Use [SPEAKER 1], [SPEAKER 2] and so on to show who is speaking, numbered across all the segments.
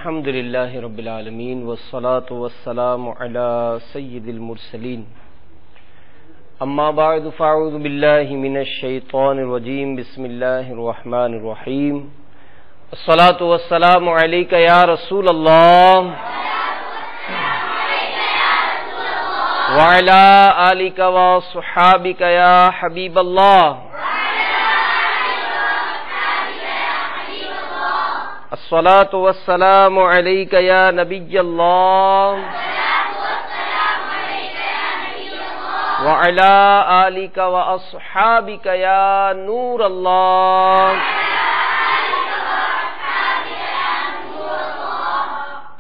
[SPEAKER 1] الحمدللہ رب العالمین والصلاة والسلام علی سید المرسلین اما بعد فاعوذ باللہ من الشیطان الرجیم بسم اللہ الرحمن الرحیم الصلاة والسلام علیک یا رسول اللہ وعلی آلک وصحابک یا حبیب اللہ الصلاة والسلام علیک یا نبی اللہ وعلی آلک واصحابک یا نور اللہ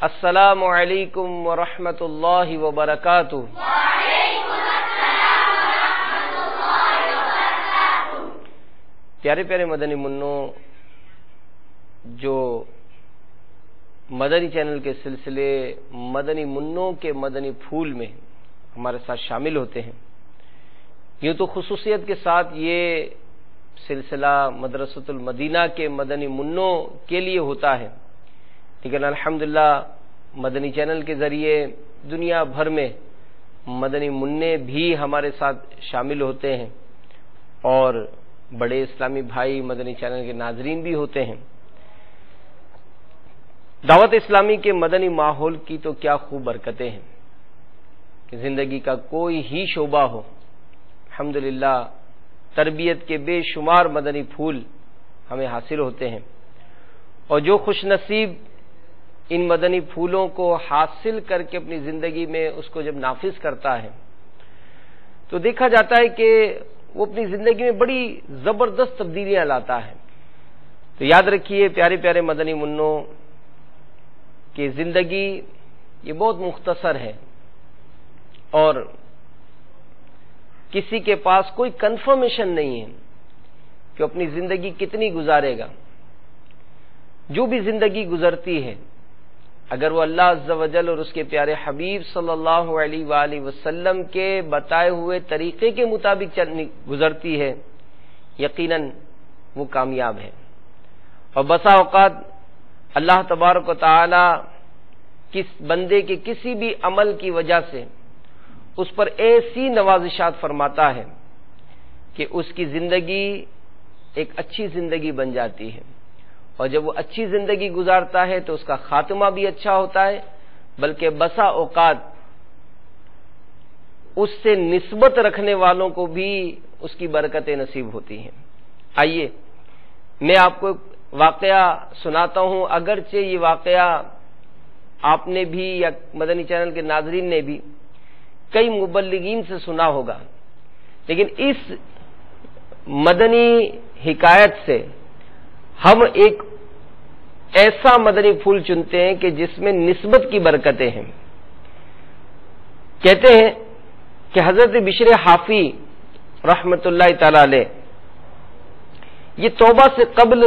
[SPEAKER 1] السلام علیکم ورحمۃ اللہ وبرکاتہ۔ پیارے پیارے مدنی منوں، جو مدنی چینل کے سلسلے مدنی منوں کے مدنی پھول میں ہمارے ساتھ شامل ہوتے ہیں، یوں تو خصوصیت کے ساتھ یہ سلسلہ مدرسۃ المدینہ کے مدنی منوں کے لیے ہوتا ہے، لیکن الحمدللہ مدنی چینل کے ذریعے دنیا بھر میں مدنی منع بھی ہمارے ساتھ شامل ہوتے ہیں اور بڑے اسلامی بھائی مدنی چینل کے ناظرین بھی ہوتے ہیں۔ دعوت اسلامی کے مدنی ماحول کی تو کیا خوب برکتیں ہیں کہ زندگی کا کوئی ہی شعبہ ہو، الحمدللہ تربیت کے بے شمار مدنی پھول ہمیں حاصل ہوتے ہیں، اور جو خوش نصیب ان مدنی پھولوں کو حاصل کر کے اپنی زندگی میں اس کو جب نافذ کرتا ہے تو دیکھا جاتا ہے کہ وہ اپنی زندگی میں بڑی زبردست تبدیلیاں لاتا ہے۔ تو یاد رکھیے پیارے پیارے مدنی منوں کہ زندگی یہ بہت مختصر ہے اور کسی کے پاس کوئی کنفرمیشن نہیں ہے کہ اپنی زندگی کتنی گزارے گا۔ جو بھی زندگی گزرتی ہے اگر وہ اللہ عز و جل اور اس کے پیارے حبیب صلی اللہ علیہ وآلہ وسلم کے بتائے ہوئے طریقے کے مطابق گزرتی ہے، یقیناً وہ کامیاب ہے۔ اور بسا اوقات اللہ تبارک و تعالی کس بندے کے کسی بھی عمل کی وجہ سے اس پر ایسی نوازشات فرماتا ہے کہ اس کی زندگی ایک اچھی زندگی بن جاتی ہے، اور جب وہ اچھی زندگی گزارتا ہے تو اس کا خاتمہ بھی اچھا ہوتا ہے، بلکہ بسا اوقات اس سے نسبت رکھنے والوں کو بھی اس کی برکتیں نصیب ہوتی ہیں۔ آئیے میں آپ کو واقعہ سناتا ہوں، اگرچہ یہ واقعہ آپ نے بھی یا مدنی چینل کے ناظرین نے بھی کئی مبلغین سے سنا ہوگا، لیکن اس مدنی حکایت سے ہم ایک ایسا مدنی پھول چنتے ہیں کہ جس میں نسبت کی برکتیں ہیں۔ کہتے ہیں کہ حضرت بشر حافی رحمت اللہ تعالی علیہ یہ توبہ سے قبل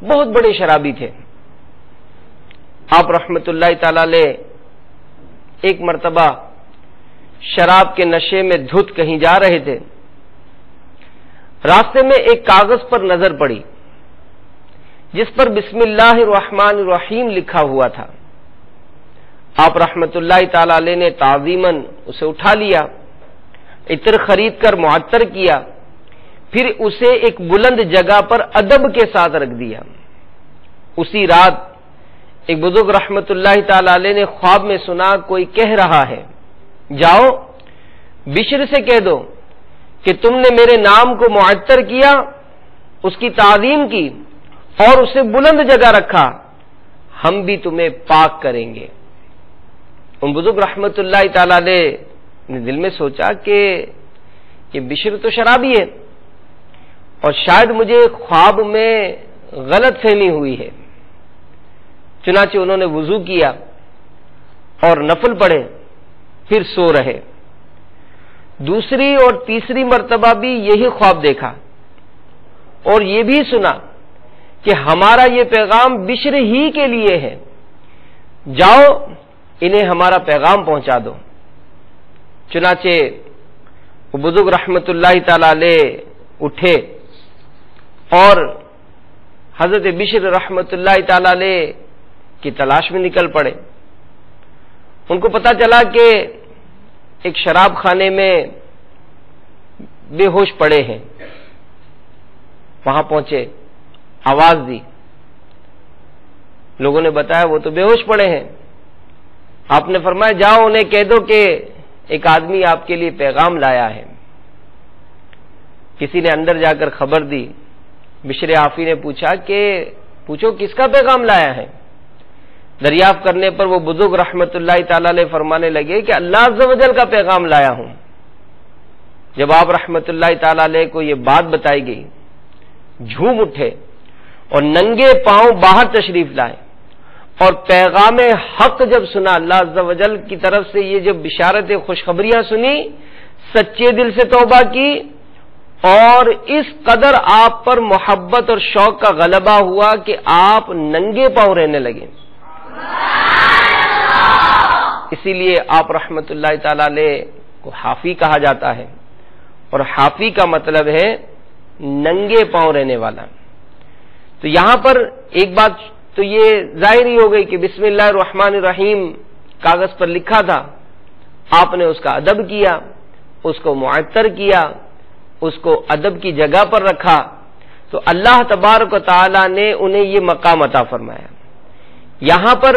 [SPEAKER 1] بہت بڑے شرابی تھے۔ آپ رحمت اللہ تعالی علیہ ایک مرتبہ شراب کے نشے میں دھت کہیں جا رہے تھے، راستے میں ایک کاغذ پر نظر پڑی جس پر بسم اللہ الرحمن الرحیم لکھا ہوا تھا۔ آپ رحمت اللہ تعالی علیہ نے تعظیماً اسے اٹھا لیا، عطر خرید کر معطر کیا، پھر اسے ایک بلند جگہ پر ادب کے ساتھ رکھ دیا۔ اسی رات ایک بزرگ رحمت اللہ تعالی علیہ نے خواب میں سنا کوئی کہہ رہا ہے، جاؤ بشر سے کہہ دو کہ تم نے میرے نام کو معطر کیا، اس کی تعظیم کی اور اسے بلند جگہ رکھا، ہم بھی تمہیں پاک کریں گے۔ ان بزرگ رحمت اللہ تعالی علیہ نے دل میں سوچا کہ یہ بشر تو شرابی ہے اور شاید مجھے خواب میں غلط فہمی ہوئی ہے۔ چنانچہ انہوں نے وضو کیا اور نفل پڑھے، پھر سو رہے۔ دوسری اور تیسری مرتبہ بھی یہی خواب دیکھا اور یہ بھی سنا کہ ہمارا یہ پیغام بشر ہی کے لیے ہے، جاؤ انہیں ہمارا پیغام پہنچا دو۔ چنانچہ وہ بزرگ رحمت اللہ تعالی علیہ اٹھے اور حضرت بشر رحمت اللہ تعالی علیہ کی تلاش میں نکل پڑے۔ ان کو پتا چلا کہ ایک شراب خانے میں بے ہوش پڑے ہیں، وہاں پہنچے، آواز دی، لوگوں نے بتایا وہ تو بے ہوش پڑے ہیں۔ آپ نے فرمایا جاؤ انہیں کہہ دو کہ ایک آدمی آپ کے لیے پیغام لایا ہے۔ کسی نے اندر جا کر خبر دی، بشر حافی نے پوچھا کہ پوچھو کس کا پیغام لایا ہے؟ دریافت کرنے پر وہ بزرگ رحمت اللہ تعالی علیہ فرمانے لگے کہ اللہ عز و جل کا پیغام لایا ہوں۔ جب آپ رحمت اللہ تعالی علیہ کو یہ بات بتائی گئی، جھوم اٹھے اور ننگے پاؤں باہر تشریف لائے، اور پیغام حق جب سنا اللہ عز و جل کی طرف سے، یہ جب بشارت خوشخبریاں سنی، سچے دل سے توبہ کی، اور اس قدر آپ پر محبت اور شوق کا غلبہ ہوا کہ آپ ننگے پاؤں رہنے لگے۔ اسی لیے آپ رحمت اللہ تعالی علیہ کو حافی کہا جاتا ہے، اور حافی کا مطلب ہے ننگے پاؤں رہنے والا۔ تو یہاں پر ایک بات تو یہ ظاہر ہی ہو گئی کہ بسم اللہ الرحمن الرحیم کاغذ پر لکھا تھا، آپ نے اس کا ادب کیا، اس کو معطر کیا، اس کو ادب کی جگہ پر رکھا، تو اللہ تبارک و تعالی نے انہیں یہ مقام عطا فرمایا۔ یہاں پر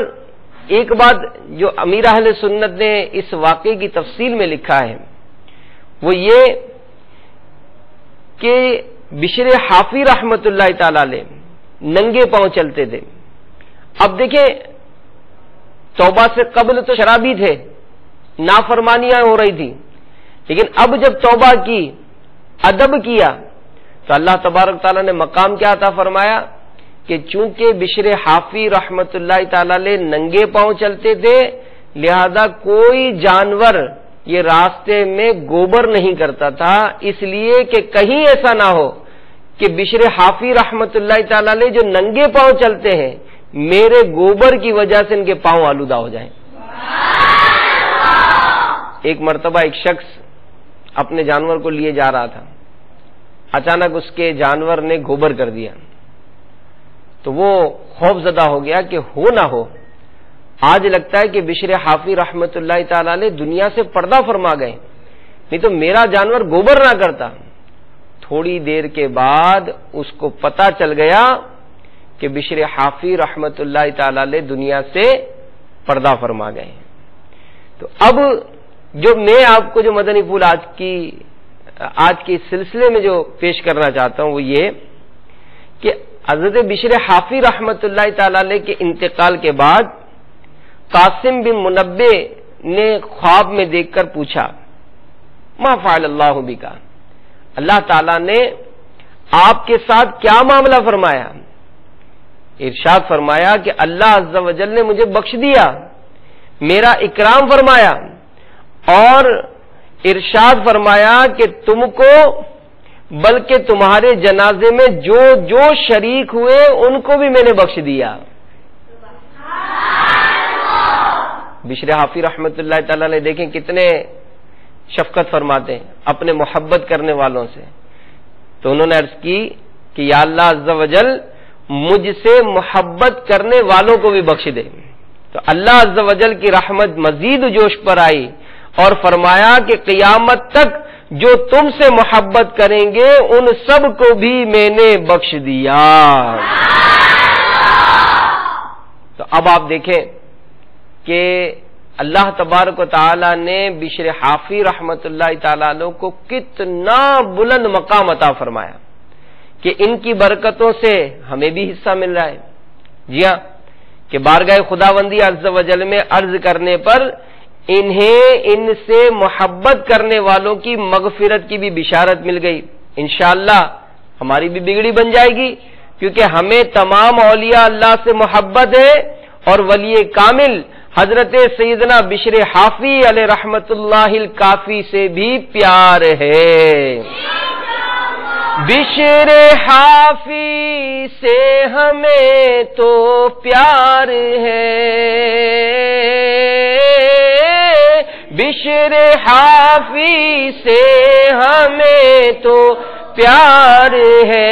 [SPEAKER 1] ایک بات جو امیر اہل سنت نے اس واقعے کی تفصیل میں لکھا ہے وہ یہ کہ بشر حافی رحمت اللہ تعالی علیہ ننگے پاؤں چلتے تھے۔ اب دیکھیں، توبہ سے قبل تو شرابی تھے، نافرمانیاں ہو رہی تھی، لیکن اب جب توبہ کی، ادب کیا، تو اللہ تبارک تعالیٰ نے مقام کیا عطا فرمایا کہ چونکہ بشر حافی رحمت اللہ تعالی علیہ ننگے پاؤں چلتے تھے، لہذا کوئی جانور یہ راستے میں گوبر نہیں کرتا تھا، اس لیے کہ کہیں ایسا نہ ہو کہ بشر حافی رحمت اللہ تعالی علیہ جو ننگے پاؤں چلتے ہیں، میرے گوبر کی وجہ سے ان کے پاؤں آلودہ ہو جائیں۔ ایک مرتبہ ایک شخص اپنے جانور کو لیے جا رہا تھا، اچانک اس کے جانور نے گوبر کر دیا، تو وہ خوف زدہ ہو گیا کہ ہو نہ ہو آج لگتا ہے کہ بشر حافی رحمت اللہ تعالی علیہ دنیا سے پردہ فرما گئے، نہیں تو میرا جانور گوبر نہ کرتا۔ تھوڑی دیر کے بعد اس کو پتا چل گیا کہ بشر حافی رحمت اللہ تعالی علیہ دنیا سے پردہ فرما گئے۔ تو اب جو میں آپ کو جو مدنی پھول آج کے سلسلے میں جو پیش کرنا چاہتا ہوں وہ یہ کہ حضرت بشر حافی رحمت اللہ تعالی علیہ کے انتقال کے بعد قاسم بن منبع نے خواب میں دیکھ کر پوچھا ما فعل اللہ بک، اللہ تعالیٰ نے آپ کے ساتھ کیا معاملہ فرمایا؟ ارشاد فرمایا کہ اللہ عز و جل نے مجھے بخش دیا، میرا اکرام فرمایا، اور ارشاد فرمایا کہ تم کو بلکہ تمہارے جنازے میں جو جو شریک ہوئے ان کو بھی میں نے بخش دیا۔ بشر حافی رحمت اللہ تعالی علیہ دیکھیں کتنے شفقت فرماتے ہیں اپنے محبت کرنے والوں سے، تو انہوں نے عرض کی کہ یا اللہ عز و جل مجھ سے محبت کرنے والوں کو بھی بخش دے۔ تو اللہ عز و جل کی رحمت مزید جوش پر آئی اور فرمایا کہ قیامت تک جو تم سے محبت کریں گے ان سب کو بھی میں نے بخش دیا۔ تو اب آپ دیکھیں کہ اللہ تبارک و تعالی نے بشر حافی رحمت اللہ تعالی عنہ کو کتنا بلند مقام عطا فرمایا کہ ان کی برکتوں سے ہمیں بھی حصہ مل رہا ہے۔ جی ہاں، کہ بارگاہ خداوندی عز و جل میں عرض کرنے پر انہیں ان سے محبت کرنے والوں کی مغفرت کی بھی بشارت مل گئی۔ انشاءاللہ ہماری بھی بگڑی بن جائے گی، کیونکہ ہمیں تمام اولیاء اللہ سے محبت ہے، اور ولی کامل حضرت سیدنا بشر حافی علیہ رحمت اللہ الکافی سے بھی پیار ہے۔ بشر حافی سے ہمیں تو پیار ہے، بشر حافی سے ہمیں تو پیار ہے،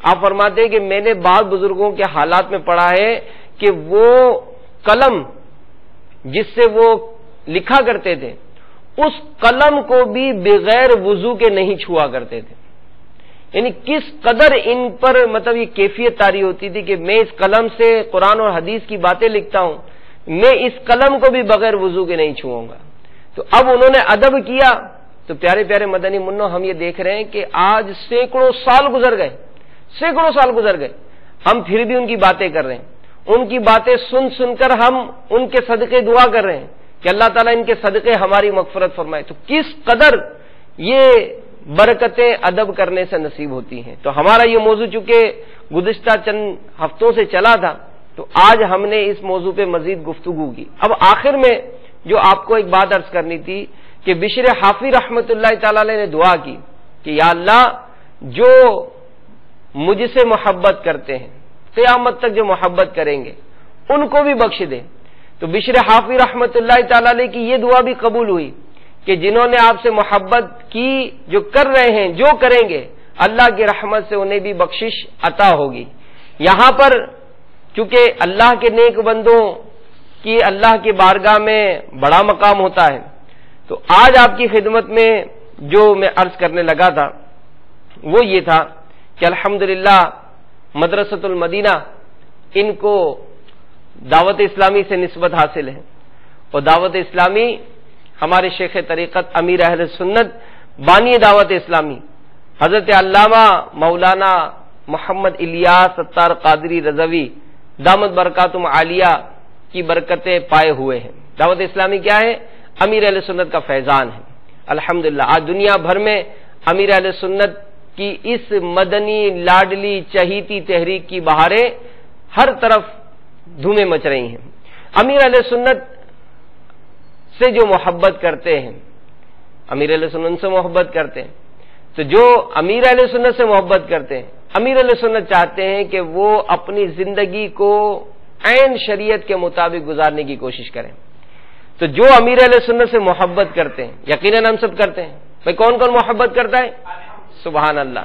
[SPEAKER 1] آپ فرماتے ہیں کہ میں نے بعض بزرگوں کے حالات میں پڑھا ہے کہ وہ قلم جس سے وہ لکھا کرتے تھے اس قلم کو بھی بغیر وضو کے نہیں چھوا کرتے تھے. یعنی کس قدر ان پر مطلب یہ کیفیت طاری ہوتی تھی کہ میں اس قلم سے قرآن اور حدیث کی باتیں لکھتا ہوں, میں اس قلم کو بھی بغیر وضو کے نہیں چھوؤں گا. تو اب انہوں نے ادب کیا. تو پیارے پیارے مدنی منوں, ہم یہ دیکھ رہے ہیں کہ آج سینکڑوں سال گزر گئے, ہم پھر بھی ان کی باتیں کر رہے ہیں. ان کی باتیں سن سن کر ہم ان کے صدقے دعا کر رہے ہیں کہ اللہ تعالیٰ ان کے صدقے ہماری مغفرت فرمائے. تو کس قدر یہ برکتیں ادب کرنے سے نصیب ہوتی ہیں. تو ہمارا یہ موضوع چونکہ گزشتہ چند ہفتوں سے چلا تھا, تو آج ہم نے اس موضوع پہ مزید گفتگو کی. اب آخر میں جو آپ کو ایک بات عرض کرنی تھی کہ بشر حافی رحمت اللہ تعالی علیہ نے دعا کی کہ یا اللہ جو مجھ سے محبت کرتے ہیں قیامت تک جو محبت کریں گے ان کو بھی بخش دے. تو بشر حافی رحمت اللہ تعالی علیہ کی یہ دعا بھی قبول ہوئی کہ جنہوں نے آپ سے محبت کی, جو کر رہے ہیں, جو کریں گے, اللہ کی رحمت سے انہیں بھی بخشش عطا ہوگی. یہاں پر چونکہ اللہ کے نیک بندوں کی اللہ کی بارگاہ میں بڑا مقام ہوتا ہے, تو آج آپ کی خدمت میں جو میں عرض کرنے لگا تھا وہ یہ تھا کہ الحمدللہ مدرسۃ المدینہ ان کو دعوت اسلامی سے نسبت حاصل ہے, اور دعوت اسلامی ہمارے شیخ طریقت امیر اہل سنت بانی دعوت اسلامی حضرت علامہ مولانا محمد الیاس ستار قادری رضوی دامت برکاتہم عالیہ کی برکتیں پائے ہوئے ہیں. دعوت اسلامی کیا ہے؟ امیر اہل سنت کا فیضان ہے. الحمدللہ آج دنیا بھر میں امیر اہل سنت کی اس مدنی لاڈلی چہیتی تحریک کی بہاریں ہر طرف دھومیں مچ رہی ہیں. امیر اہل سنت سے جو محبت کرتے ہیں, امیر اہل سنت سے محبت کرتے ہیں, تو جو امیر اہل سنت سے محبت کرتے ہیں, امیر اہل سنت چاہتے ہیں کہ وہ اپنی زندگی کو عین شریعت کے مطابق گزارنے کی کوشش کریں. تو جو امیر اہل سنت سے محبت کرتے ہیں, یقیناً ہم سب کرتے ہیں. بھائی کون کون محبت کرتا ہے؟ سبحان اللہ,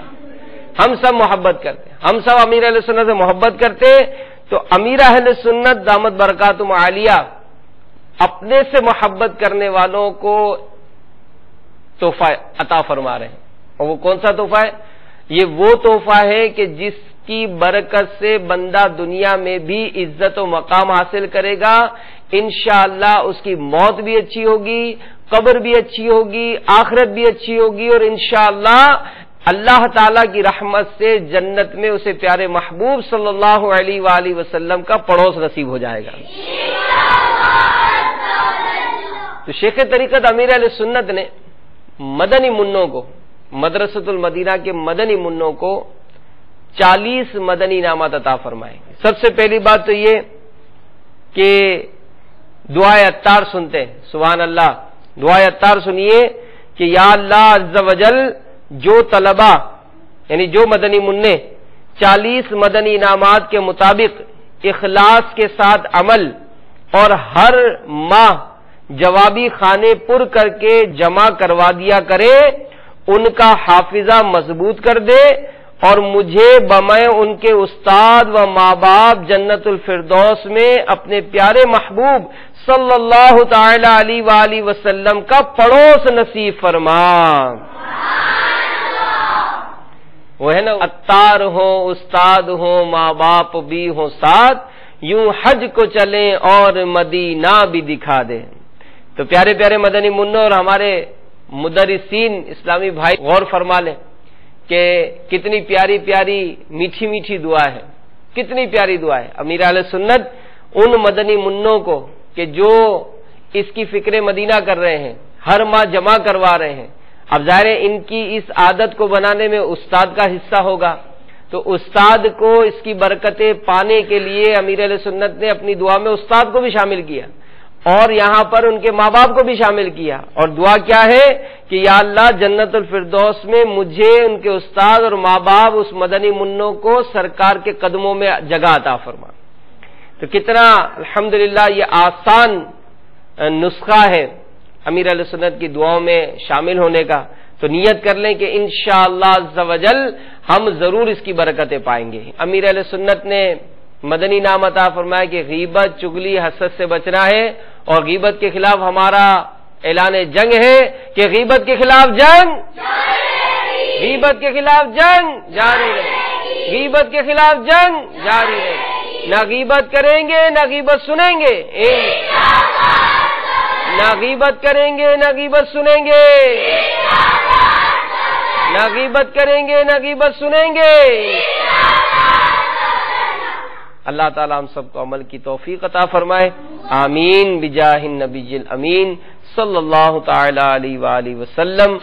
[SPEAKER 1] ہم سب محبت کرتے ہیں, ہم سب امیر اہل سنت سے محبت کرتے ہیں. تو امیر اہل سنت دامت برکاتہم عالیہ اپنے سے محبت کرنے والوں کو تحفہ عطا فرما رہے ہیں. اور وہ کون سا تحفہ ہے؟ یہ وہ تحفہ ہے کہ جس کی برکت سے بندہ دنیا میں بھی عزت و مقام حاصل کرے گا. انشاءاللہ اس کی موت بھی اچھی ہوگی, قبر بھی اچھی ہوگی, آخرت بھی اچھی ہوگی, اور انشاءاللہ اللہ تعالی کی رحمت سے جنت میں اسے پیارے محبوب صلی اللہ علیہ وآلہ وسلم کا پڑوس نصیب ہو جائے گا. تو شیخ طریقت امیر اہل سنت نے مدنی منوں کو, مدرسۃ المدینہ کے مدنی منوں کو 40 مدنی انعامات عطا فرمائے. سب سے پہلی بات تو یہ کہ دعائے اتار سنتے ہیں. سبحان اللہ, دعائے اتار سنیے کہ یا اللہ عز و جل جو طلبہ یعنی جو مدنی منع 40 مدنی انعامات کے مطابق اخلاص کے ساتھ عمل اور ہر ماہ جوابی خانے پر کر کے جمع کروا دیا کرے, ان کا حافظہ مضبوط کر دے, اور مجھے بمائے ان کے استاد و ماں باپ جنت الفردوس میں اپنے پیارے محبوب صلی اللہ تعالی علیہ وآلہ وسلم کا پڑوس نصیب فرما. وہ ہے نا, اتار ہو استاد ہو ماں باپ بھی ہو ساتھ, یوں حج کو چلیں اور مدینہ بھی دکھا دیں. تو پیارے پیارے مدنی منوں اور ہمارے مدرسین اسلامی بھائی غور فرما لیں کہ کتنی پیاری پیاری میٹھی میٹھی دعا ہے, کتنی پیاری دعا ہے. امیر اہل سنت ان مدنی منوں کو کہ جو اس کی فکر مدینہ کر رہے ہیں, ہر ماہ جمع کروا رہے ہیں. اب ظاہر ہے ان کی اس عادت کو بنانے میں استاد کا حصہ ہوگا, تو استاد کو اس کی برکتیں پانے کے لیے امیر اہل سنت نے اپنی دعا میں استاد کو بھی شامل کیا, اور یہاں پر ان کے ماں باپ کو بھی شامل کیا. اور دعا کیا ہے کہ یا اللہ جنت الفردوس میں مجھے ان کے استاد اور ماں باپ اس مدنی منوں کو سرکار کے قدموں میں جگہ عطا فرما. تو کتنا الحمدللہ یہ آسان نسخہ ہے امیر اہل سنت کی دعاؤں میں شامل ہونے کا. تو نیت کر لیں کہ انشاءاللہ عز و جل ہم ضرور اس کی برکتیں پائیں گے۔ امیر اہل سنت نے مدنی نام عطا فرمایا کہ غیبت، چغلی، حسد سے بچنا ہے، اور غیبت کے خلاف ہمارا اعلان جنگ ہے کہ غیبت کے خلاف جنگ، غیبت کے خلاف جنگ جاری رہے، غیبت کے خلاف جنگ جاری رہے۔ نہ غیبت کریں گے نہ غیبت سنیں گے، نہ غیبت کریں گے نہ غیبت سنیں گے، نہ غیبت کریں گے نہ غیبت سنیں گے۔ اللہ تعالیٰ ہم سب کو عمل کی توفیق عطا فرمائے، آمین بجاہ النبی الامین صلی اللہ تعالی علیہ وآلہ وسلم۔